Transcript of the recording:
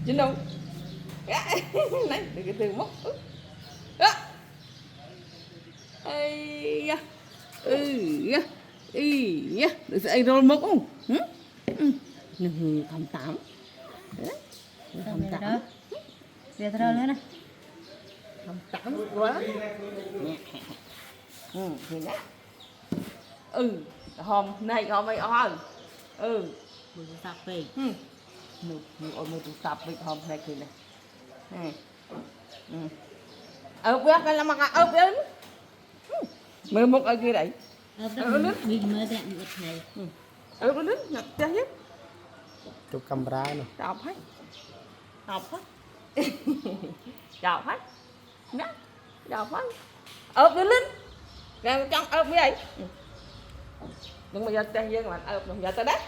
Chín đâu này từ từ móc ây da da da được sẽ rồi móc không thầm tám thầm tám Dia terlalu nữa nè. thầm tám quá thì nhá hôm nay hôm ấy Bữa sắp về. ôi mày tụ tập với hôm nay thì này biết cái là mà biết mày một ở kia đấy Mình mới đẹp một ngày. nó lính nhặt ra hết chụp camera nè chọc hết chọc hết nè chọc hết nó lính làm trong với vậy đừng bao giờ tay dân mà giờ tới đấy